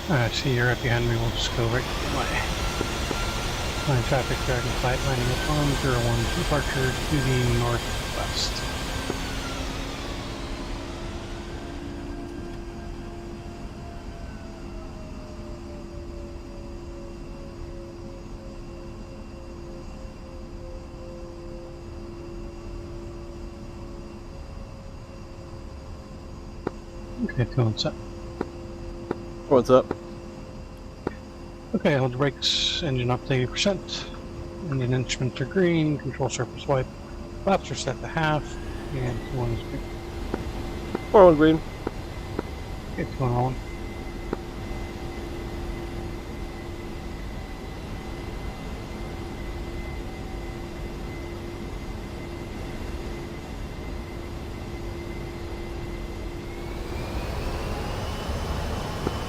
See you're right behind me, we'll just go right the way. Line traffic, Dragonflight lining up on 01 departure to the northwest. Okay, what's up? What's up? Okay, hold the brakes, engine up to 80%. Engine instruments are green, control surface white. Flaps are set to half, and 1 is green. 4-1 green. Okay, 2 on.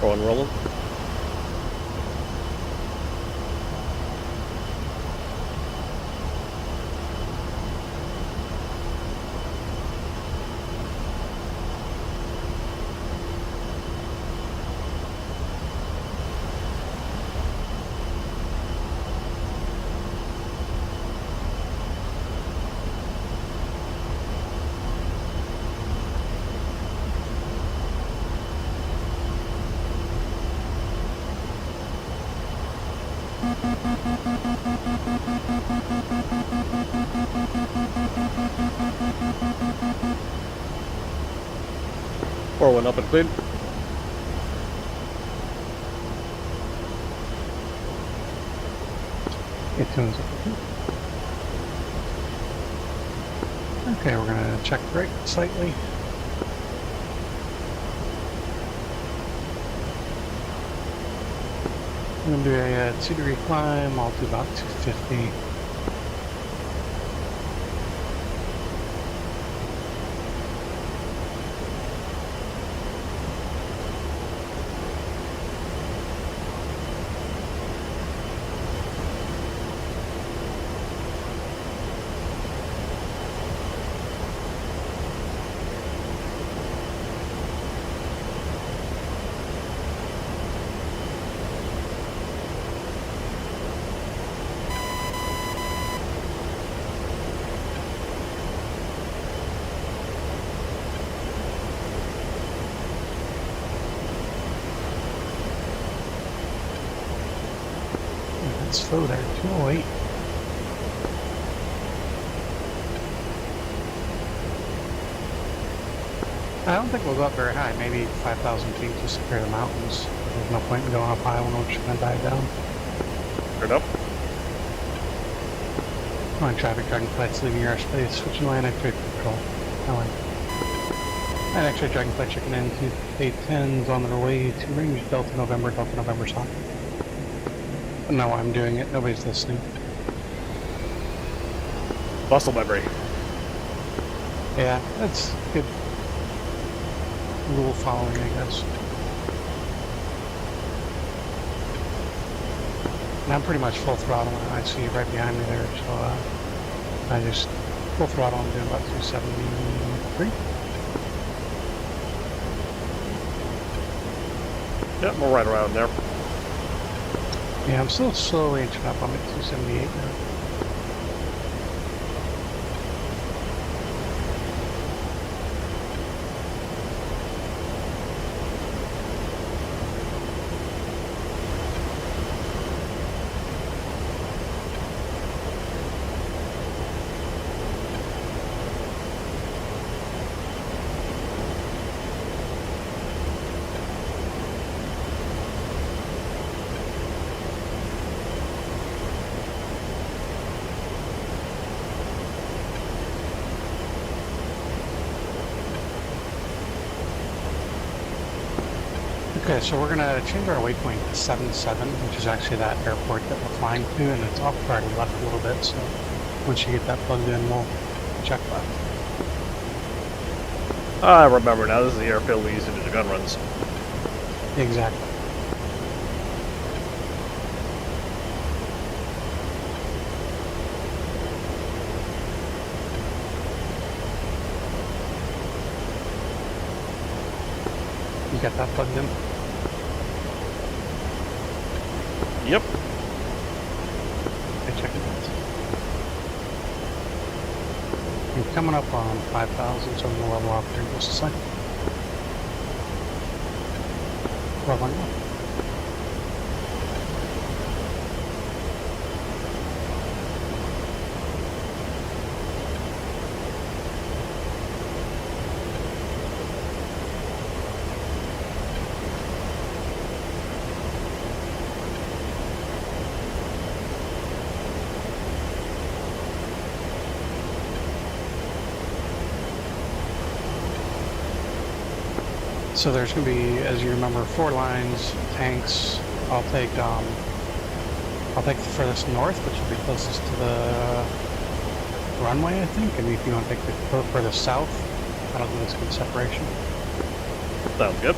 4-1 rolling. One up and clean. It tunes up. Okay, we're gonna check brake slightly. I'm gonna do a 2-degree climb, all to about 250. Slow there, 208. I don't think we'll go up very high, maybe 5,000 feet just to clear the mountains. There's no point in going up high when we're just going to dive down. Turn up. Come on, traffic, Dragonflight's leaving your airspace, switching line X-ray control. And X-ray Dragonflight checking in to 810s on their way to range Delta November South. No, I'm doing it. Nobody's listening. Muscle memory. Yeah, that's good rule following, I guess. And I'm pretty much full throttle, and I see you right behind me there, so I just full throttle. I'm doing about 273. Yep, we're right around there. Yeah, I'm still slowly inching up. I'm at 278 now. Okay, so we're gonna change our waypoint to 77, which is actually that airport that we're flying to, and it's off to our left a little bit, so once you get that plugged in, we'll check left. I remember now, this is the airfield we used to do the gun runs. Exactly. You got that plugged in? Yep. Okay, check it out. I'm coming up on 5,000, so I'm gonna level off here in just a second. Leveling up. So there's going to be, as you remember, 4 lines, tanks. I'll take the furthest north, which will be closest to the runway, I think. And if you want to take the furthest south, I don't think it's good separation. Sounds good.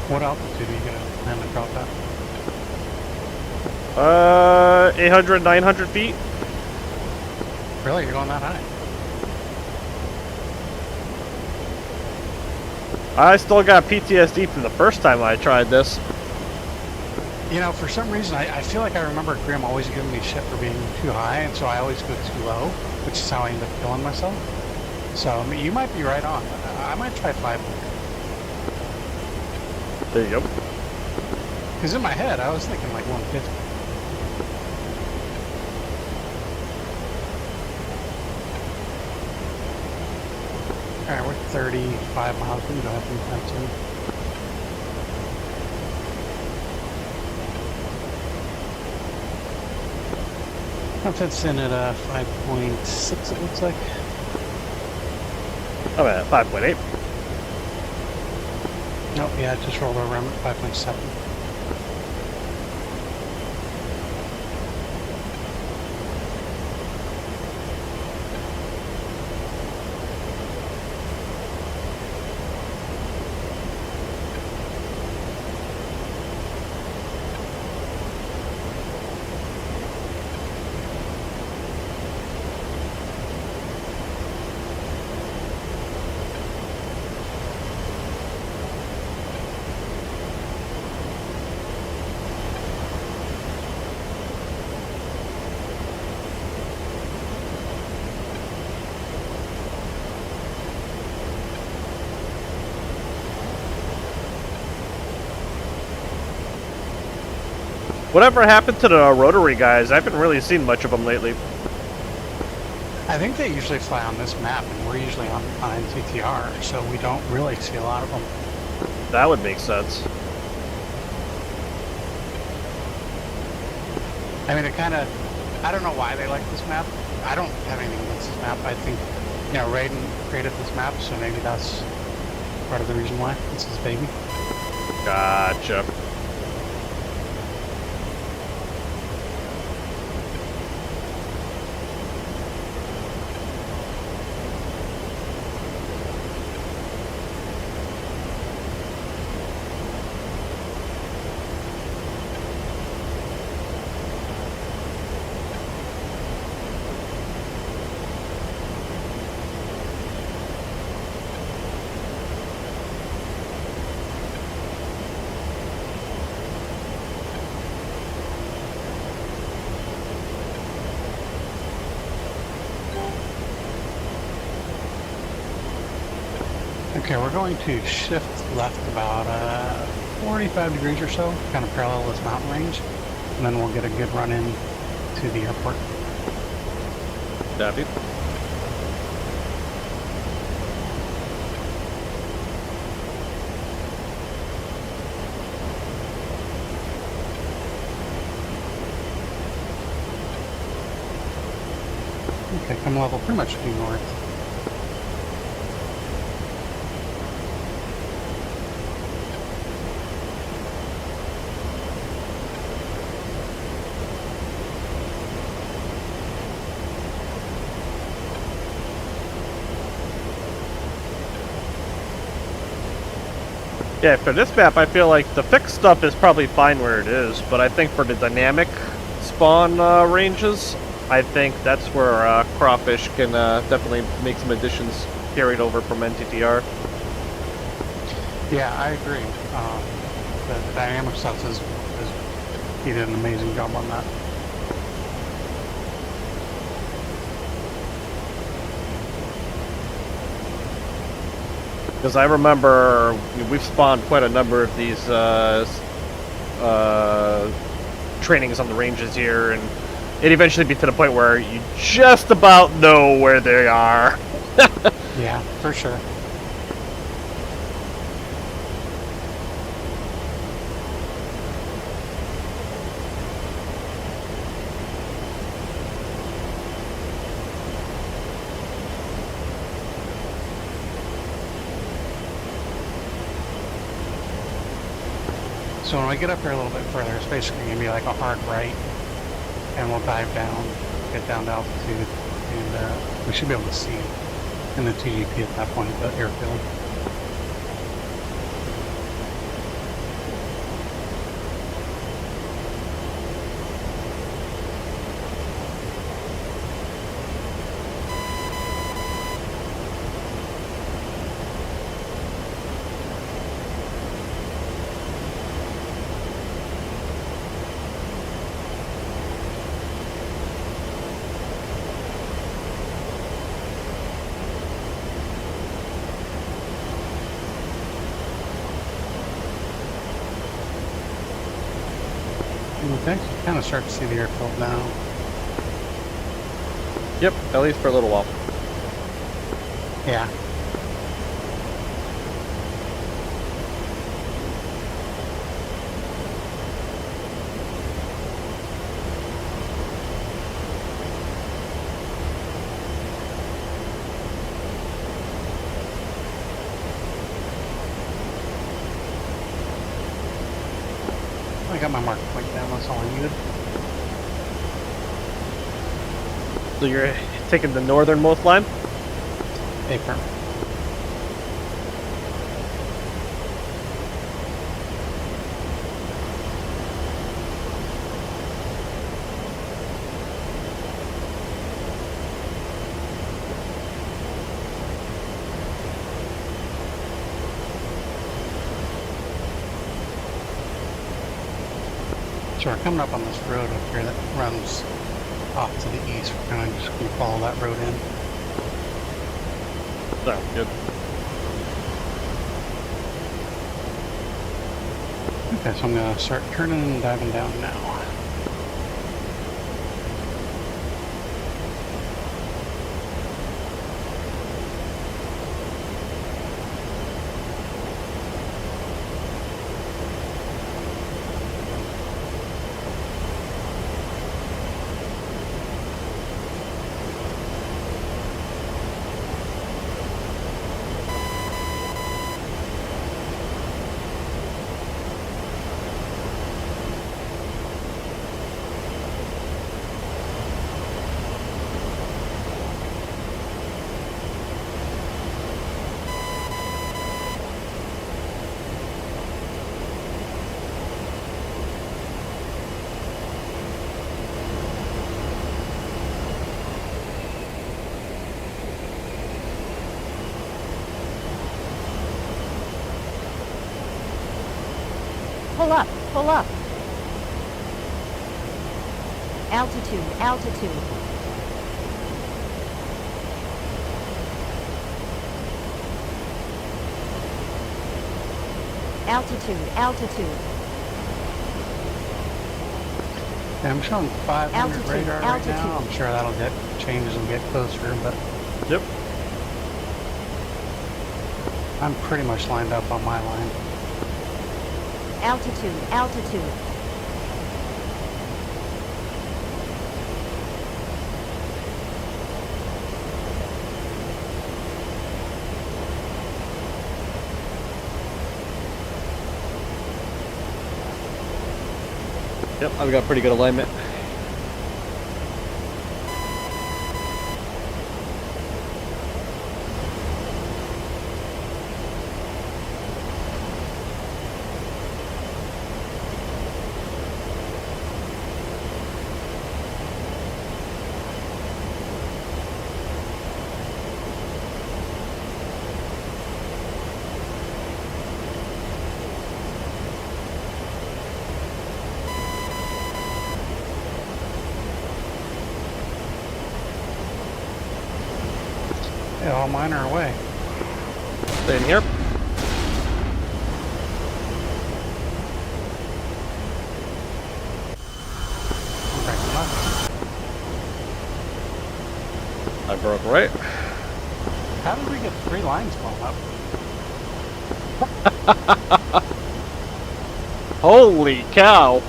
What altitude are you going to plan to drop at? 800, 900 feet. Really? You're going that high? I still got PTSD from the first time I tried this. You know, for some reason, I feel like I remember Grim always giving me shit for being too high, and so I always go too low, which is how I end up killing myself. So, I mean, you might be right on. I might try 500. There you go. Because in my head, I was thinking like 150. Alright, we're 35 miles. We can go ahead and time soon. That fits in at 5.6, it looks like. I'm at 5.8. Nope, yeah, it just rolled over. I'm at 5.7. Whatever happened to the rotary guys? I haven't really seen much of them lately. I think they usually fly on this map, and we're usually on NTTR, so we don't really see a lot of them. That would make sense. I mean, it kind of, I don't know why they like this map. I don't have anything against this map. I think, you know, Raiden created this map, so maybe that's part of the reason why. It's his baby. Gotcha. Okay, we're going to shift left about 45 degrees or so, kind of parallel this mountain range, and then we'll get a good run in to the airport. Copy. Okay, come level pretty much due north. Yeah, for this map, I feel like the fixed stuff is probably fine where it is, but I think for the dynamic spawn ranges, I think that's where Crawfish can definitely make some additions carried over from NTTR. Yeah, I agree. The dynamic stuff is he did an amazing job on that. Because I remember we've spawned quite a number of these trainings on the ranges here, and it eventually be to the point where you just about know where they are. Yeah, for sure. So when we get up here a little bit further, it's basically going to be like a hard right, and we'll dive down, get down to altitude, and we should be able to see in the TGP at that point, the airfield. Okay, so you kind of start to see the airfield now. Yep, at least for a little while. Yeah. I got my mark point down, that's all I needed. So you're taking the northernmost line? Apron. So we're coming up on this road up here that runs off to the east. We're kind of just going to follow that road in. Sounds good. Okay, so I'm going to start turning and diving down now. Pull up, pull up. Altitude, altitude. Altitude, altitude. Yeah, I'm showing 500 Altitude, radar right altitude. now. I'm sure that'll get changes and get closer, but Yep. I'm pretty much lined up on my line. Altitude, altitude. Yep, I've got pretty good alignment. Yeah, all mine are away. Stay in here. Right and left. I broke right. How did we get 3 lines blown up? Holy cow!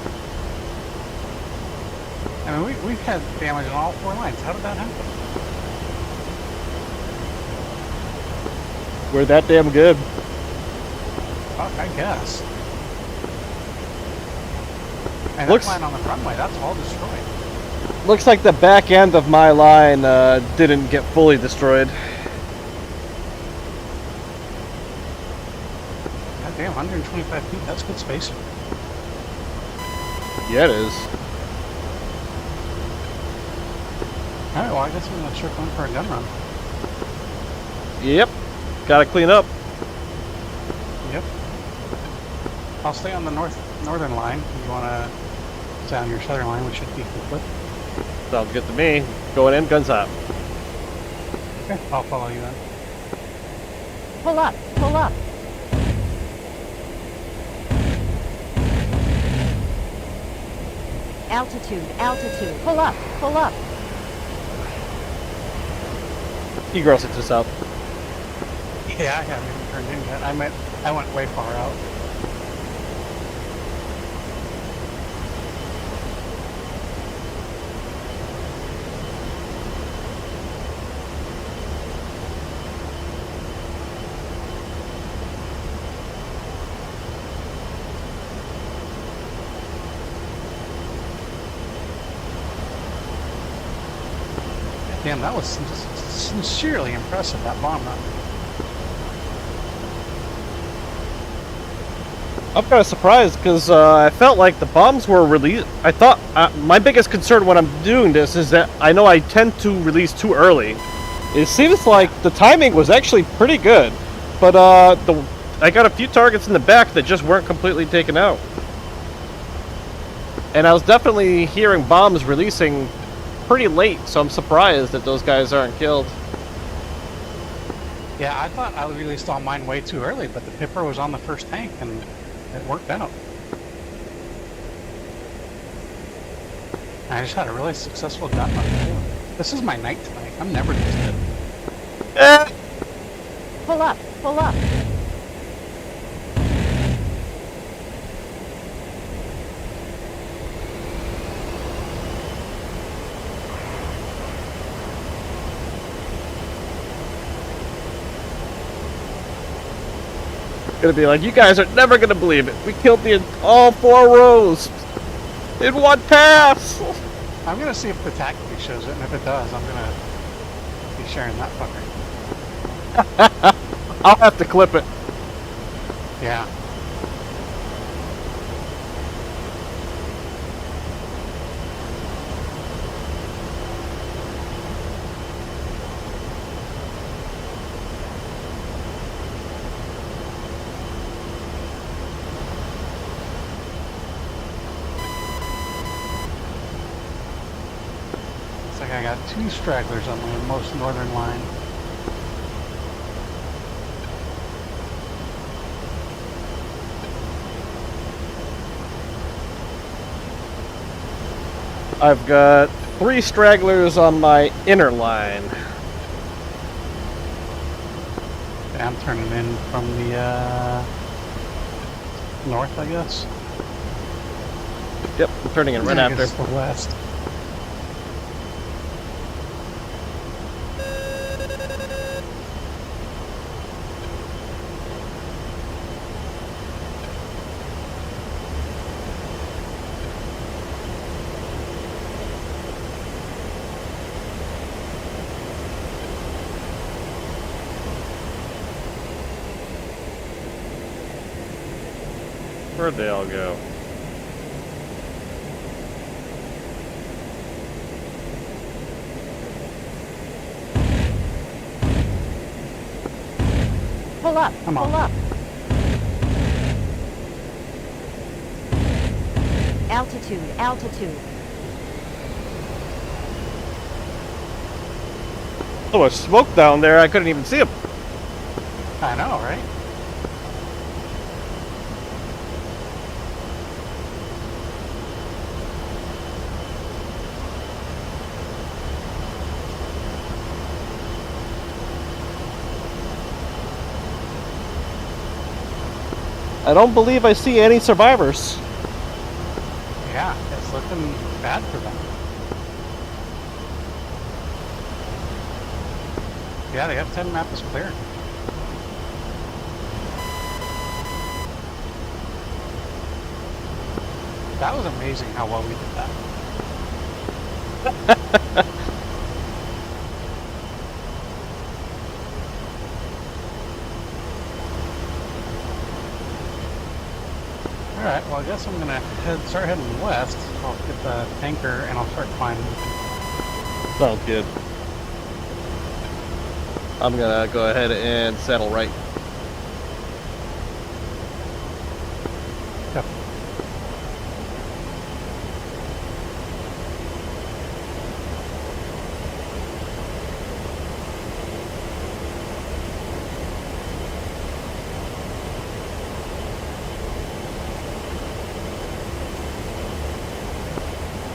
I mean, we've had damage on all 4 lines. How did that happen? We're that damn good. Fuck, I guess. And Looks- that line on the runway, that's all destroyed. Looks like the back end of my line didn't get fully destroyed. God damn, 125 feet, that's good spacing. Yeah, it is. Alright, well, I guess I'm gonna circle in for a gun run. Yep. Gotta clean up. Yep. I'll stay on the northern line. If you wanna stay on your southern line, which should be complete. Sounds good to me. Going in, guns up. Okay, I'll follow you then. Pull up, pull up. Altitude, altitude. Pull up, pull up. You girls to the south. Yeah, I haven't even turned in yet. I went way far out. Damn, that was sincerely impressive, that bomb run. I'm kind of surprised because I felt like the bombs were released. I thought my biggest concern when I'm doing this is that I know I tend to release too early. It seems like the timing was actually pretty good, but I got a few targets in the back that just weren't completely taken out. And I was definitely hearing bombs releasing pretty late, so I'm surprised that those guys aren't killed. Yeah, I thought I released all mine way too early, but the Pipper was on the first tank and it worked out. I just had a really successful gun run too. This is my night tonight. I'm never this good. Pull up, pull up. Gonna be like, you guys are never gonna believe it. We killed all 4 rows in one pass. I'm gonna see if the tactically shows it, and if it does, I'm gonna be sharing that fucker. I'll have to clip it. Yeah. Looks like I got 2 stragglers on my most northern line. I've got 3 stragglers on my inner line. Yeah, I'm turning in from the north, I guess. Yep, I'm turning in right I after. guess the west. Where'd they all go? Pull up. Come on. Pull up. Altitude. Altitude. So much smoke down there, I couldn't even see him. I know, right? I don't believe I see any survivors. Yeah, it's looking bad for them. Yeah, the F10 map is clear. That was amazing how well we did that. Alright, well I guess I'm gonna start heading west. I'll get the tanker and I'll start climbing. Sounds good. I'm gonna go ahead and settle right. Yep.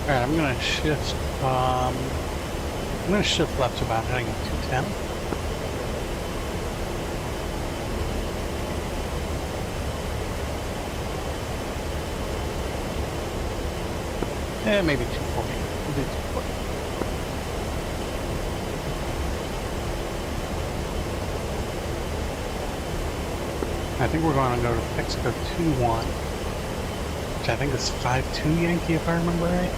Alright, I'm gonna shift left to about heading 210. Maybe 240. We'll do 240. I think we're going to go to Mexico 2-1, which I think is 5-2 Yankee if I remember right.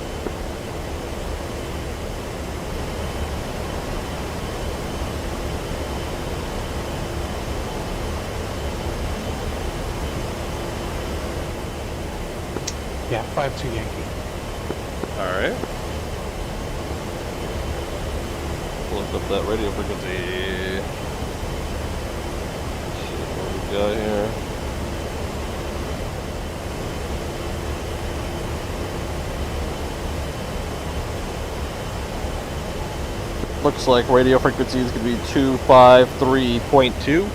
Yeah, 5-2 Yankee. Alright. Look up that radio frequency. See what we got here. Looks like radio frequency is going to be 253.2.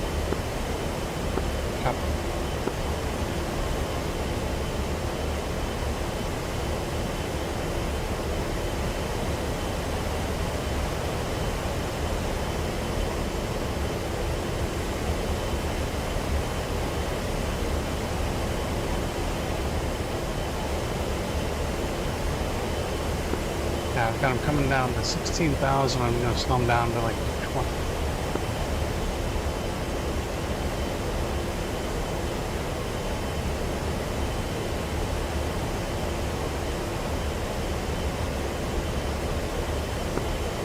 Yeah, I've got him coming down to 16,000. I'm going to slow him down to like 20.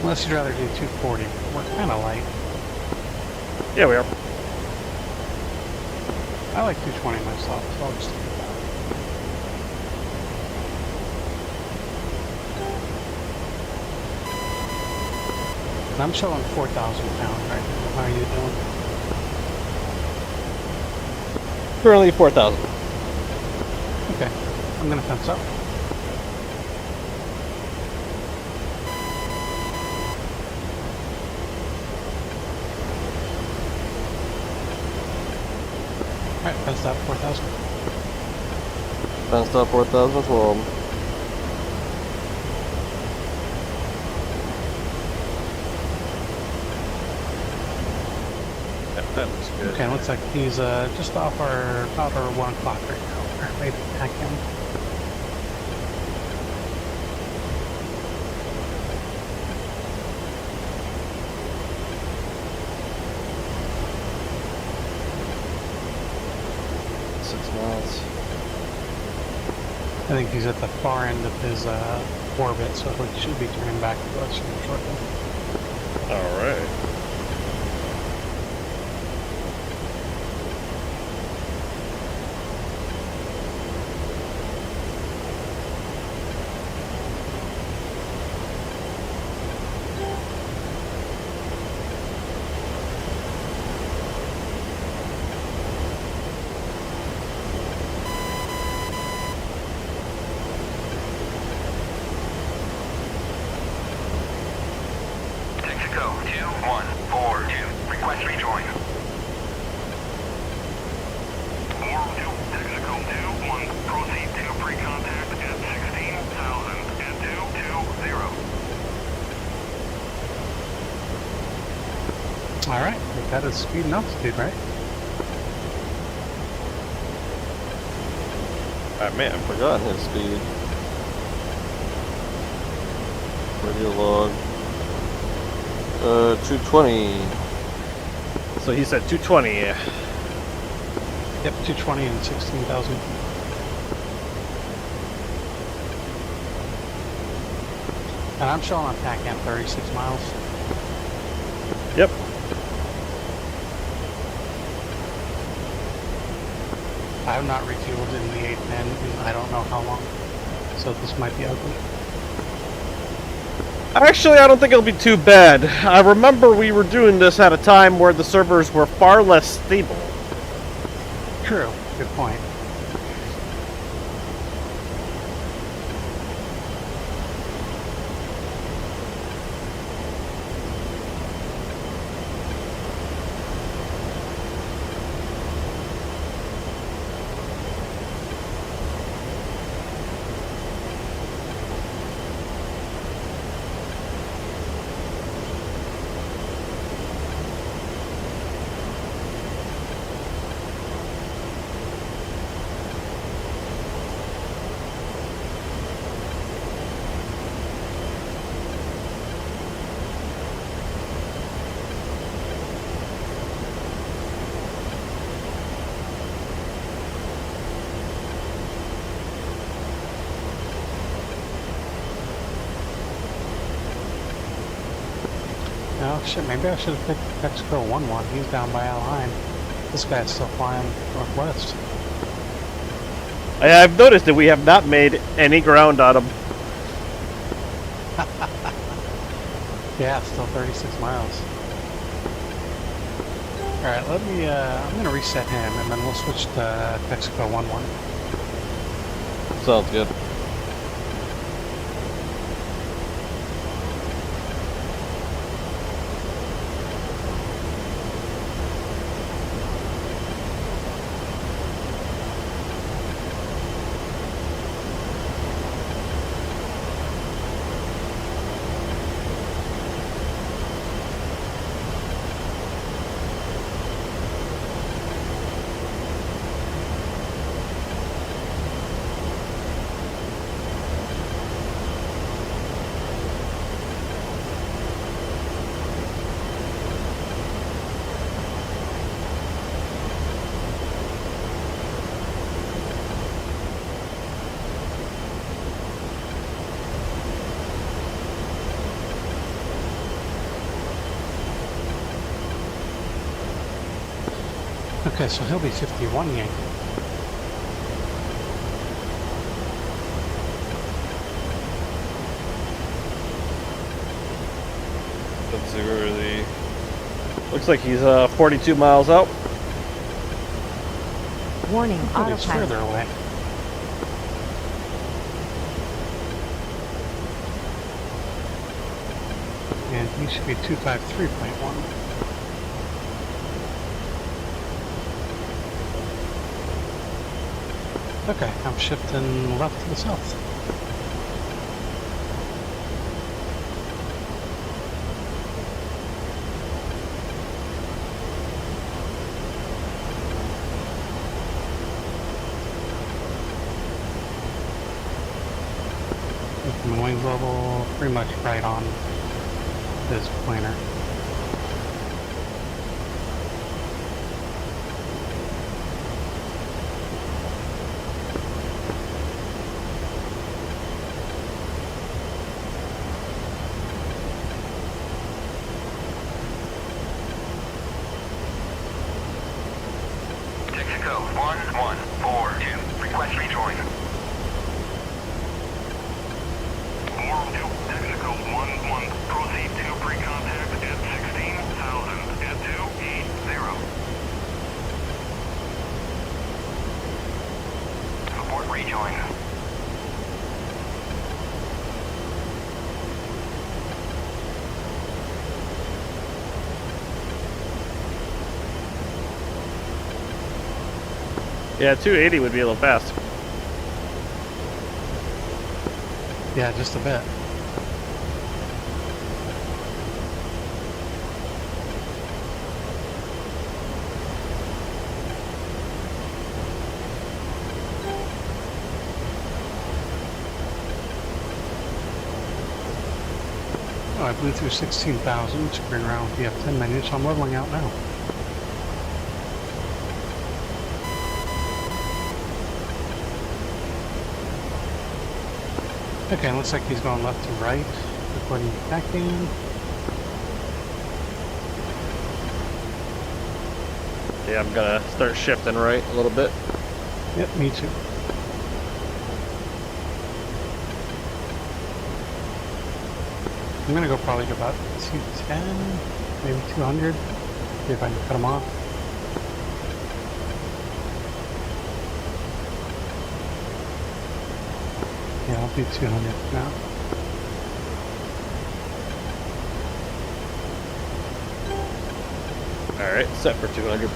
Unless you'd rather do 240. We're kind of light. Yeah, we are. I like 220 myself, so I'll just do that. I'm showing 4,000 pounds right now. How are you doing? Currently 4,000. Okay, I'm gonna fence up. Alright, fenced up 4,000. Fenced up 4,000 as well. That looks good. Okay, looks like he's just off our about our 1 o'clock right now. Alright, ready to attack him. I think he's at the far end of his orbit, so he should be turning back to us shortly. Alright. Texaco 2142. Request rejoin. 402, Texaco 21. Proceed to pre-contact at 16,000 at 220. All right, we got his speed and altitude, right? Man, I forgot his speed. Radio log. 220. So he said 220. Yep, 220 and 16,000. And I'm showing on TACAM 36 miles. Yep. I have not refueled in the 810 in I don't know how long, so this might be ugly. Actually, I don't think it'll be too bad. I remember we were doing this at a time where the servers were far less stable. True, good point. Oh shit, maybe I should have picked Texaco 11. He's down by Alheim. This guy's still flying northwest. I've noticed that we have not made any ground on him. Yeah, still 36 miles. Alright, let me, I'm gonna reset him and then we'll switch to Texaco 11. Sounds good. Okay, so he'll be 51 yank. Let's see where the... Looks like he's 42 miles out. Warning, He's autopilot. further away. And he should be 253.1. Okay, I'm shifting left to the south. With my wings level pretty much right on this pointer. Texaco 1142. Request rejoin. 402, Texaco 11. Proceed to pre-contact at 16,000 at 280. Support rejoin. Yeah, 280 would be a little fast. Yeah, just a bit. Oh, I blew through 16,000, screwing around with the F10 menu, so I'm leveling out now. Okay, looks like he's going left to right, recording back in. Yeah, I'm gonna start shifting right a little bit. Yep, me too. I'm gonna go probably to about 210, maybe 200, see if I can cut him off. Yeah, I'll do 200 now. Alright, set for 200.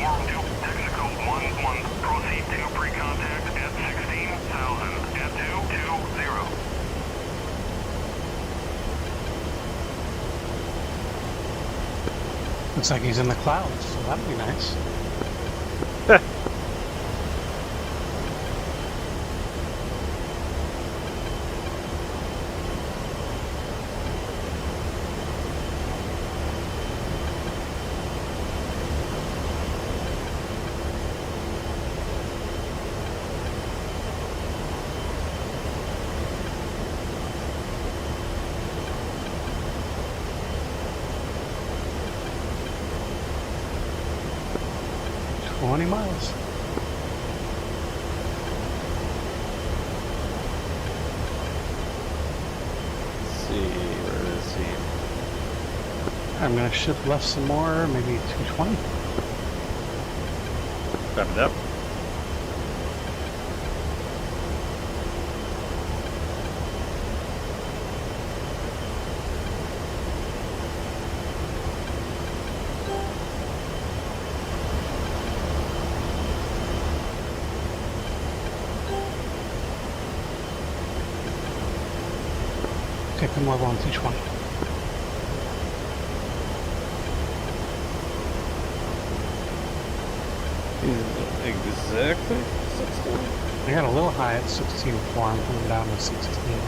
Warm 2, Texaco 1-1, proceed to pre-contact at 16,000, at 220. Looks like he's in the clouds, so that'd be nice. Miles. Let's see, where is he? I'm gonna shift left some more, maybe 220. Grab it up. Okay, come level on 220. Exactly 16. I got a little high at 16.4, I'm coming down to 16.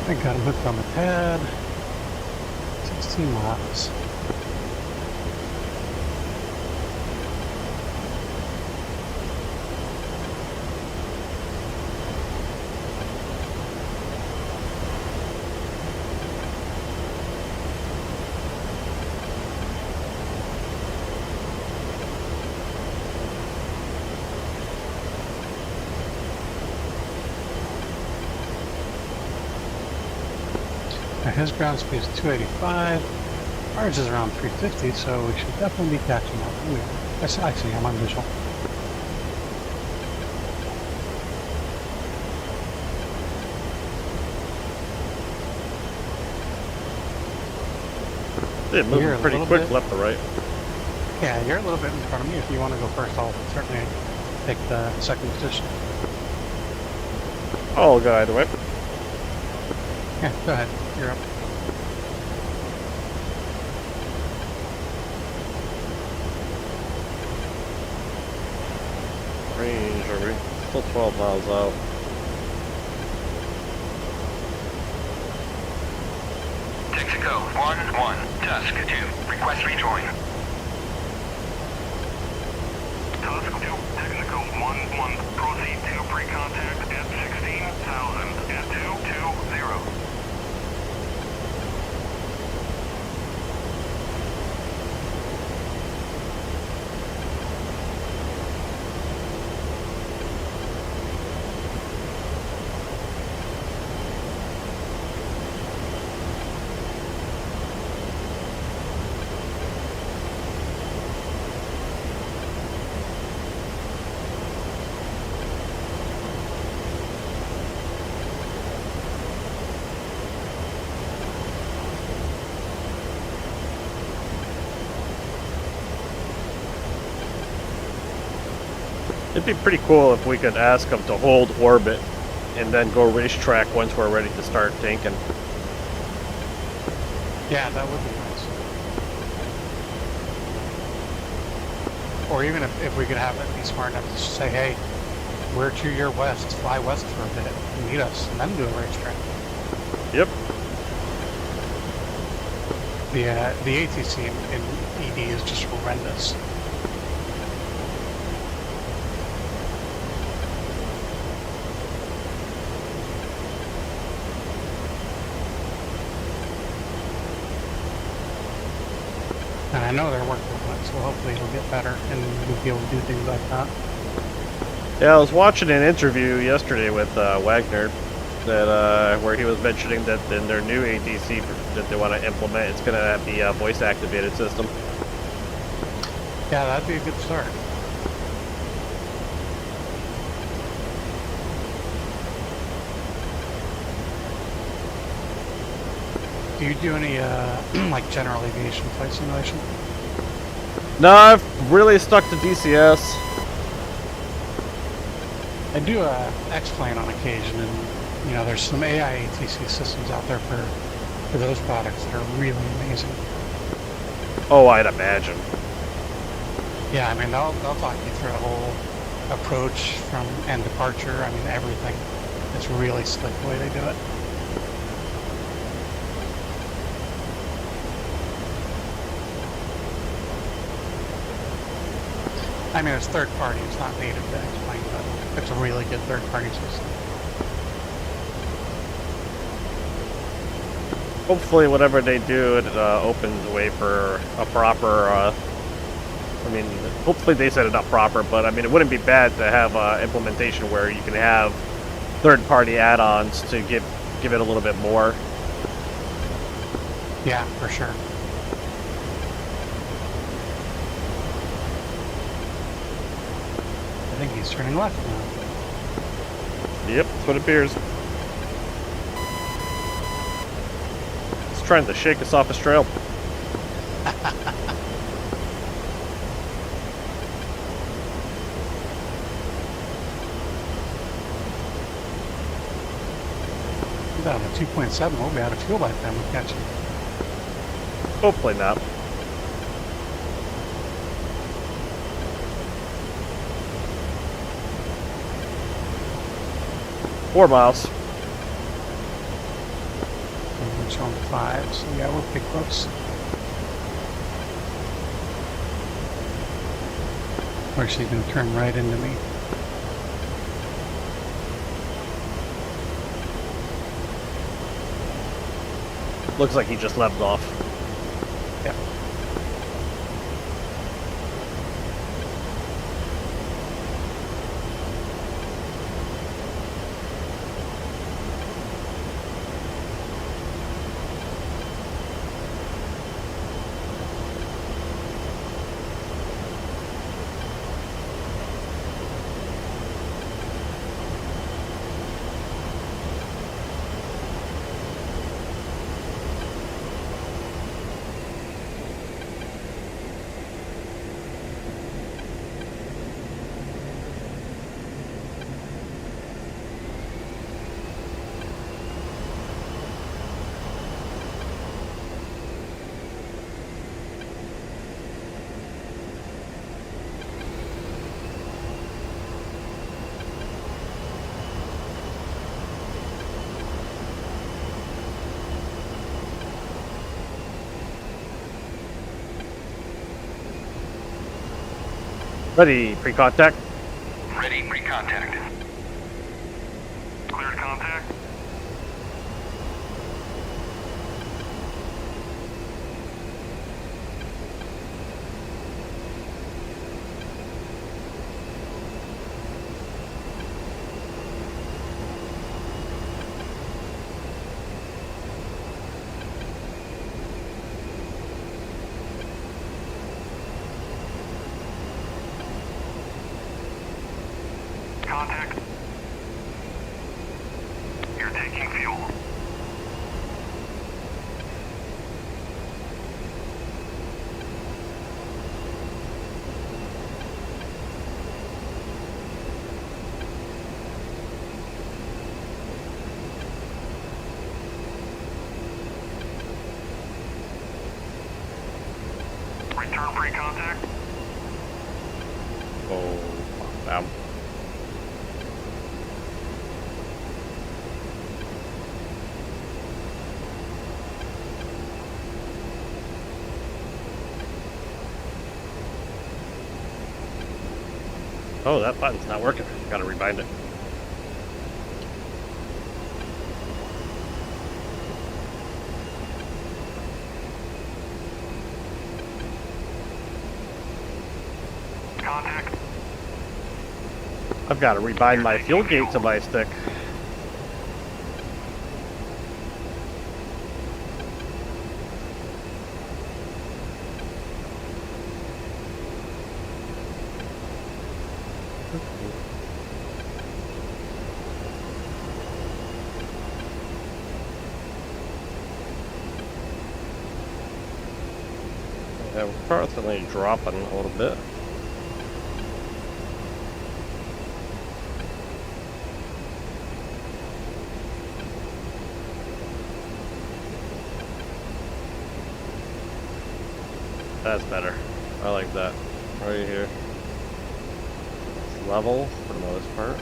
I got him hooked on the pad. 16 miles. Now his ground speed is 285. Ours is around 350, so we should definitely be catching up. Anyway, I see him on visual. They're You're moving a pretty little quick bit- left to right. Yeah, you're a little bit in front of me. If you want to go first, I'll certainly take the second position. I'll go either way. Yeah, go ahead. You're up. Range, are we? Still 12 miles out. Texaco 1-1, Tusk 2, request rejoin. Tusk 2, Texaco 1-1, proceed to pre-contact at 16,000, at 220. It'd be pretty cool if we could ask them to hold orbit and then go racetrack once we're ready to start tanking. Yeah, that would be nice. Or even if we could have it be smart enough to say, hey, we're to your west, fly west for a bit, meet us, and then do a racetrack. Yep. The ATC in ED is just horrendous. And I know they're working on it, so hopefully it'll get better and we'll be able to do things like that. Yeah, I was watching an interview yesterday with Wagner that where he was mentioning that in their new ATC that they want to implement, it's going to have the voice-activated system. Yeah, that'd be a good start. Do you do any like general aviation flight simulation? No, I've really stuck to DCS. I do X-Plane on occasion, and you know, there's some AI ATC systems out there for those products that are really amazing. Oh, I'd imagine. Yeah, I mean, they'll talk you through a whole approach from and departure. I mean, everything. It's really slick the way they do it. I mean, it's third party. It's not native to X-Plane, but it's a really good third party system. Hopefully, whatever they do, it opens the way for a proper. I mean, hopefully they set it up proper, but I mean, it wouldn't be bad to have implementation where you can have third-party add-ons to give it a little bit more. Yeah, for sure. I think he's turning left now. Yep, that's what it appears. It's trying to shake us off his trail. Down to 2.7, we'll be out of fuel by the time we catch him. Hopefully not. Four miles. And we're showing 5, so yeah, we're pretty close. Of course, he's going to turn right into me. Looks like he just leveled off. Yep. Ready, pre-contact. Ready, pre-contact. Cleared contact. Contact. You're taking fuel. Oh, that button's not working. Gotta rebind it. Contact. I've got to rebind my fuel gate to my stick. Yeah, we're constantly dropping a little bit. That's better. I like that. Right here. It's level for the most part.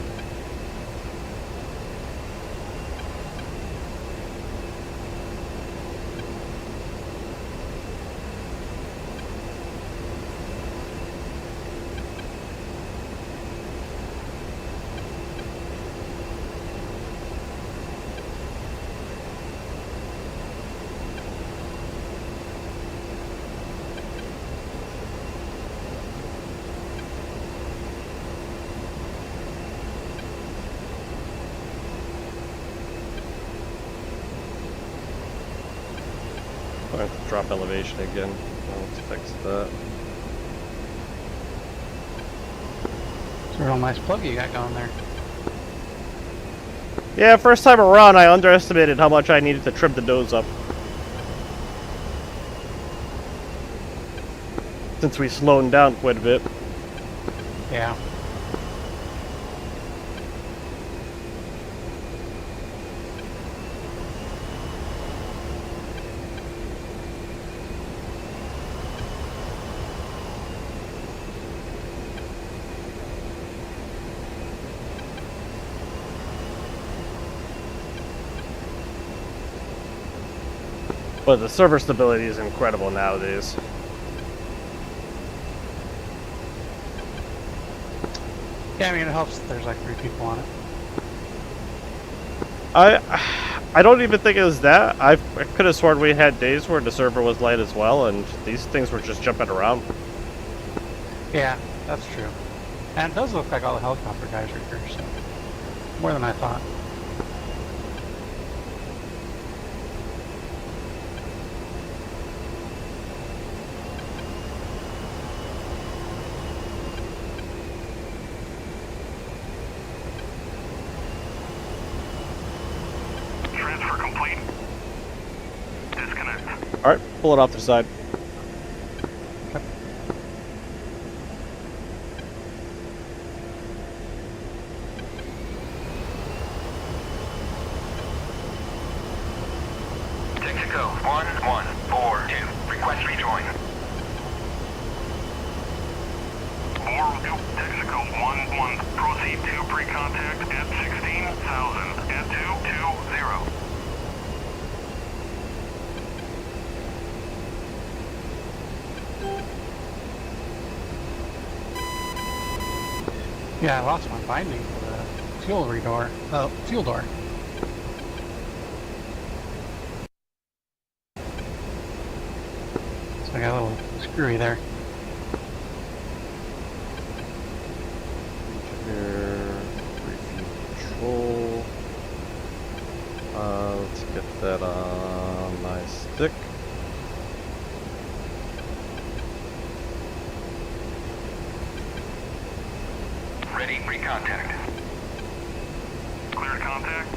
I have to drop elevation again. Let's fix that. It's a real nice plug you got going there. Yeah, first time around, I underestimated how much I needed to trim the nose up. Since we slowed down quite a bit. Yeah. But the server stability is incredible nowadays. Yeah, I mean, it helps that there's like 3 people on it. I don't even think it was that. I could have sworn we had days where the server was light as well, and these things were just jumping around. Yeah, that's true. And it does look like all the helicopter guys are here, so more than I thought. Transfer complete. Disconnect. Alright, pull it off the side. Texaco 1142. Request rejoin. Texaco 11. Proceed to pre-contact at 16,000 at 220. Yeah, I lost my binding for the fuel door. Fuel door. So I got a little screwy there. Here, briefing control. Let's get that on my stick. Ready, pre-contact. Cleared contact.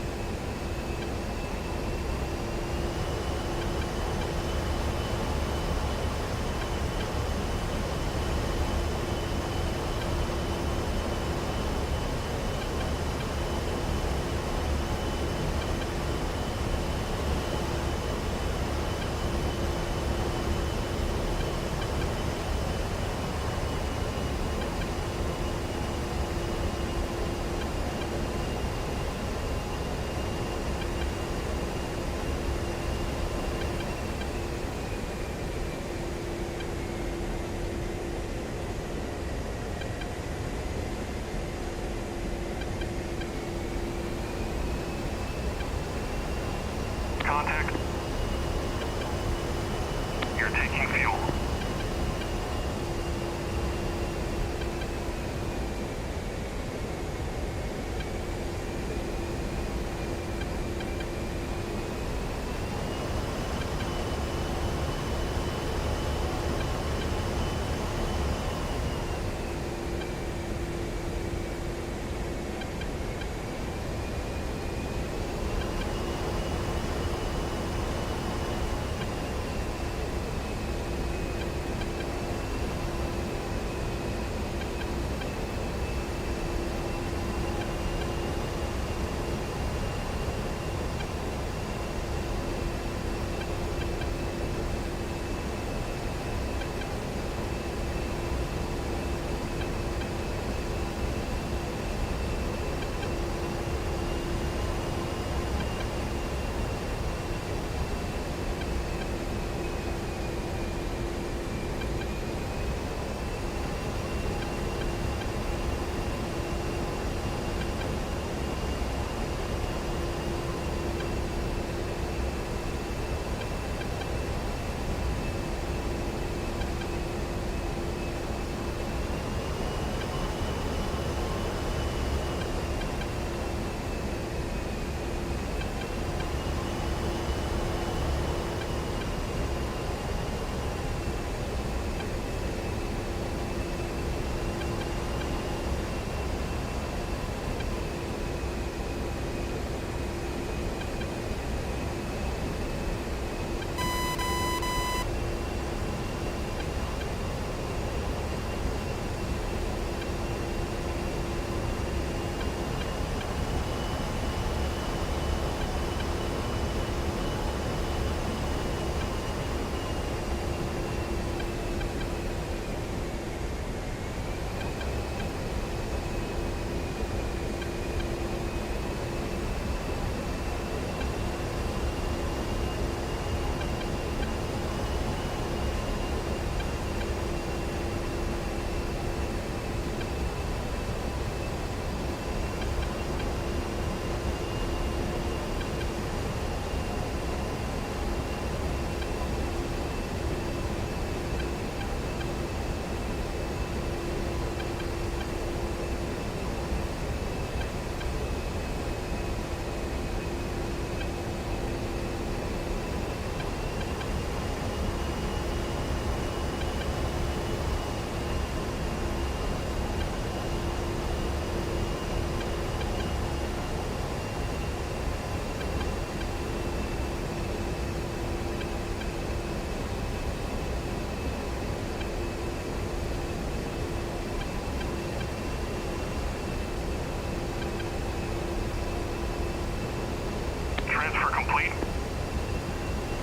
Transfer complete.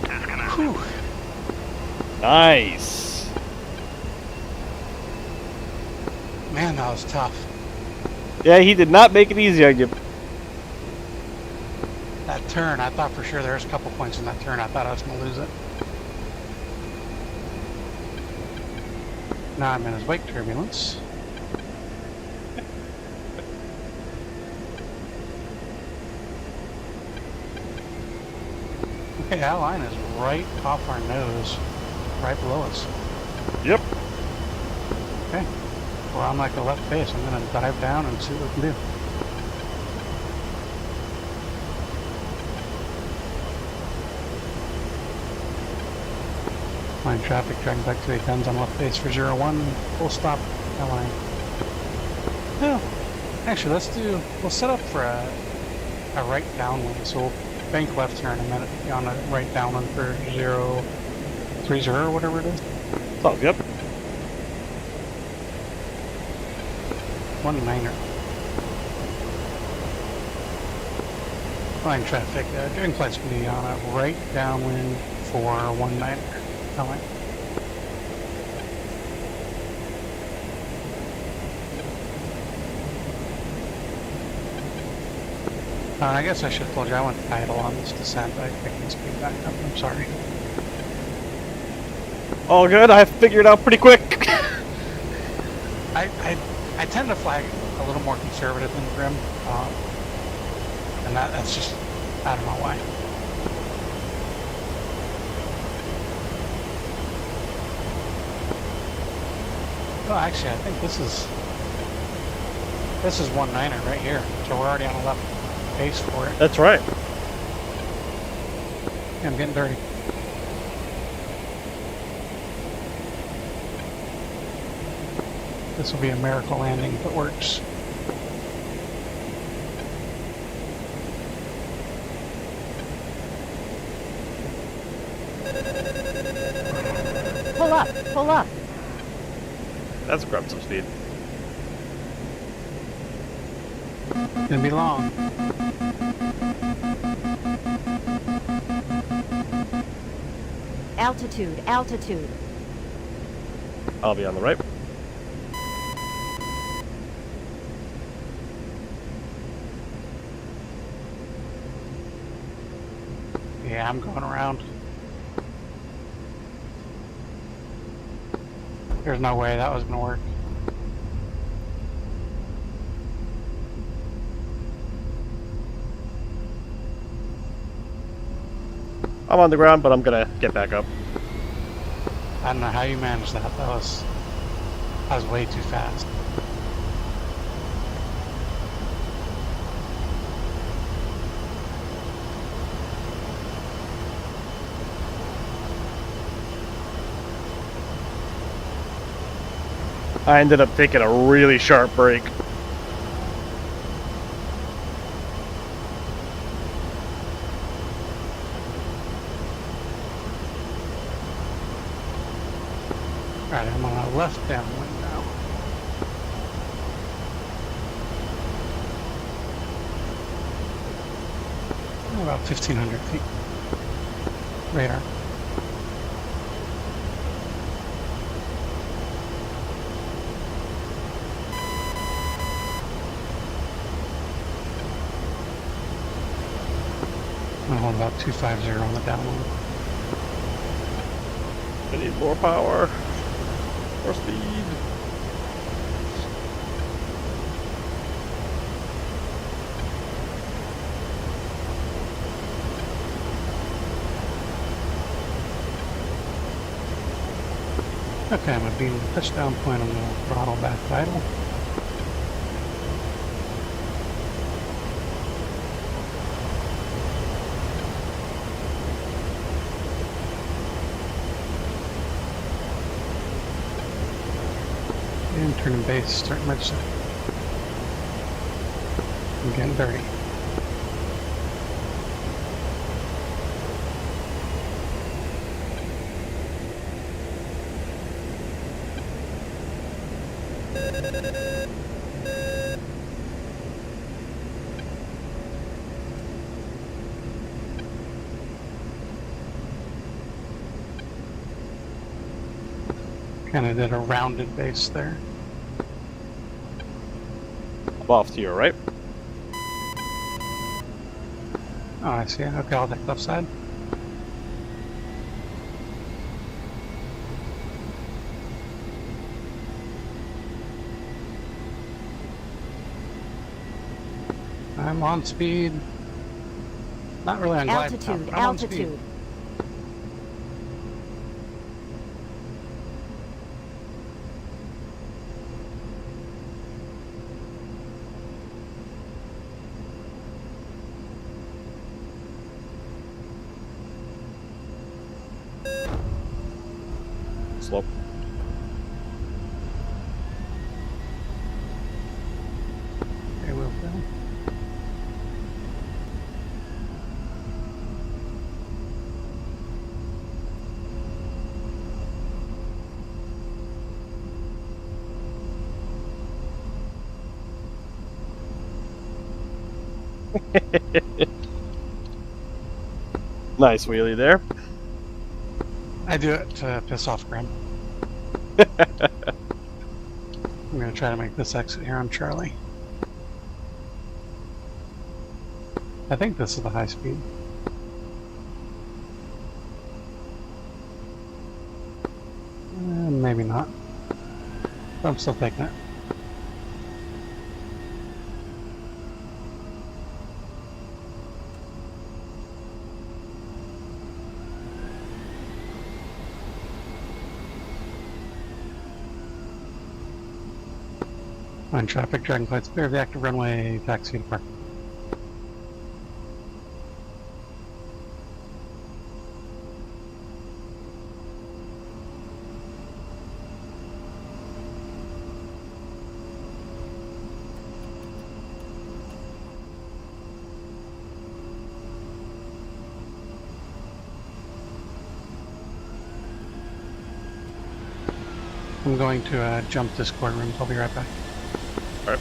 Disconnect. Whew. Nice. Man, that was tough. Yeah, he did not make it easy on you. That turn, I thought for sure there was a couple points in that turn. I thought I was going to lose it. Now I'm in his wake turbulence. Okay, that line is right off our nose, right below us. Yep. Okay, we're on like a left face. I'm going to dive down and see what we can do. Line traffic, dragging back to 810s on left base for 01, full stop, that line. Well, actually we'll set up for a right downwind, so we'll bank left here in a minute, be on a right downwind for 030 or whatever it is. It's all good. 19er. Line traffic, dragging flight's going to be on a right downwind for 19er. That line. I guess I should have told you I went idle on this descent. I can speed back up. I'm sorry. All good. I figured out pretty quick. I tend to flag a little more conservative than Grim, and that's just, I don't know why. Well, actually, I think this is 19er right here, so we're already on a left base for it. That's right. Yeah, I'm getting dirty. This will be a miracle landing if it works. Pull up, pull up. That's grabbed some speed. Gonna be long. Altitude, altitude. I'll be on the right. Yeah, I'm going around. There's no way that was gonna work. I'm on the ground, but I'm gonna get back up. I don't know how you managed that. That was way too fast. I ended up taking a really sharp break. Alright, I'm on a left downwind now. About 1,500 feet. Radar. I'm holding about 250 on the downwind. I need more power. More speed. Okay, I'm going to be in the touchdown point. I'm going to throttle back to idle. And turning base, starting merge set. I'm getting dirty. Kind of did a rounded base there. I'm off to your right. Oh, I see. Okay, I'll take left side. I'm on speed. Not really on glide path. Altitude, I'm on speed. altitude. Slope. Okay, we'll go. Nice wheelie there. I do it to piss off Grim. I'm going to try to make this exit here on Charlie. I think this is the high speed. Maybe not. But I'm still taking it. On traffic, Dragonflight's clear of the active runway, taxi to park. I'm going to jump this corner room. I'll be right back. All right.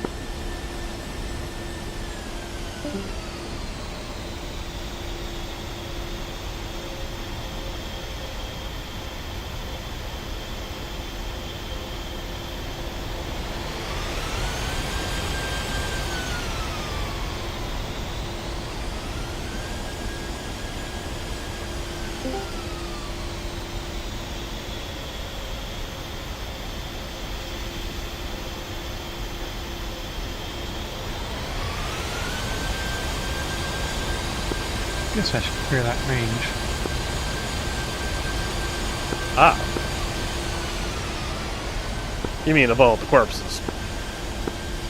Guess I should clear that range. Ah. You mean of all the corpses?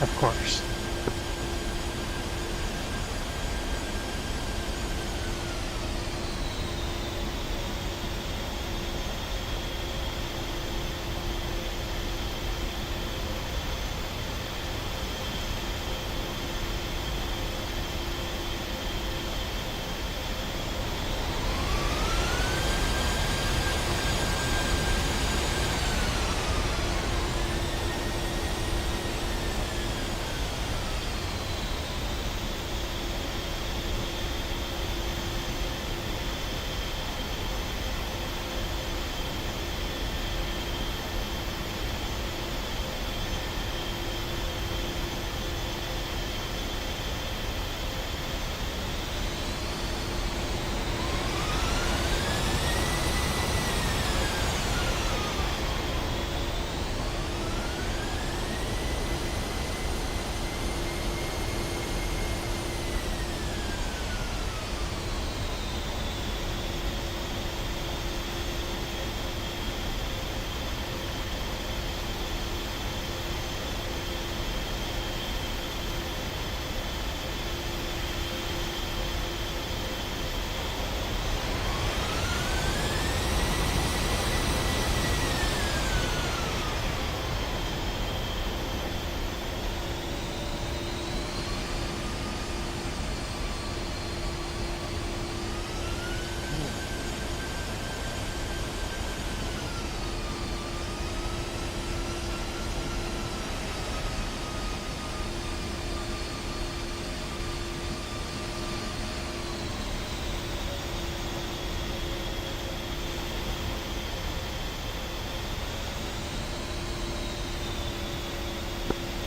Of course.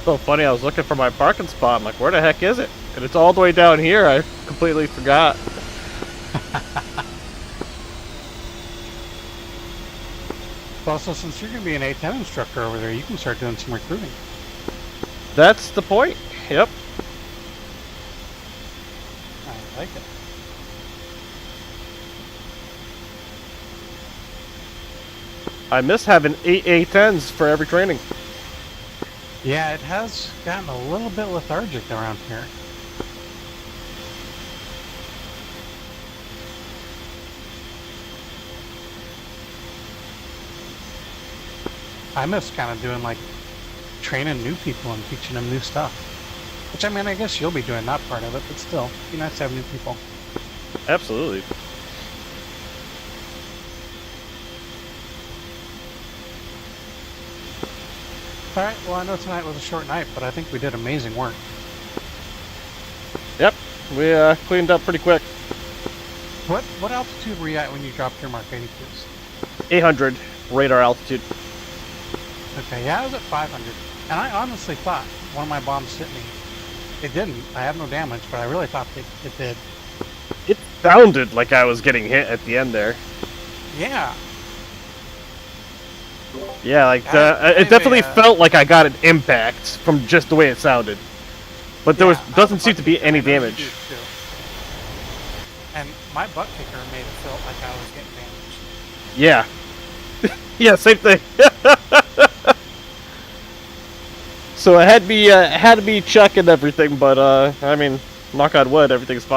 So funny, I was looking for my parking spot. I'm like, where the heck is it? And it's all the way down here. I completely forgot. Well, so since you're going to be an A10 instructor over there, you can start doing some recruiting. That's the point. Yep. I like it. I miss having 8 A10s for every training. Yeah, it has gotten a little bit lethargic around here. I miss kind of doing like training new people and teaching them new stuff. Which, I mean, I guess you'll be doing that part of it, but still, it'd be nice to have new people. Absolutely. Alright, well, I know tonight was a short night, but I think we did amazing work. Yep. We cleaned up pretty quick. What altitude were you at when you dropped your Mark 82s? 800 radar altitude. Okay, yeah, I was at 500. And I honestly thought one of my bombs hit me. It didn't. I have no damage, but I really thought it did. It sounded like I was getting hit at the end there. Yeah. Yeah, like, I it definitely have a, felt like I got an impact from just the way it sounded. But there yeah, doesn't I seem to be any I know you damage. do, too. And my butt kicker made it feel like I was getting damaged. Yeah. Yeah, same thing. So it had to be chucking everything, but I mean, knock on wood, everything's fine.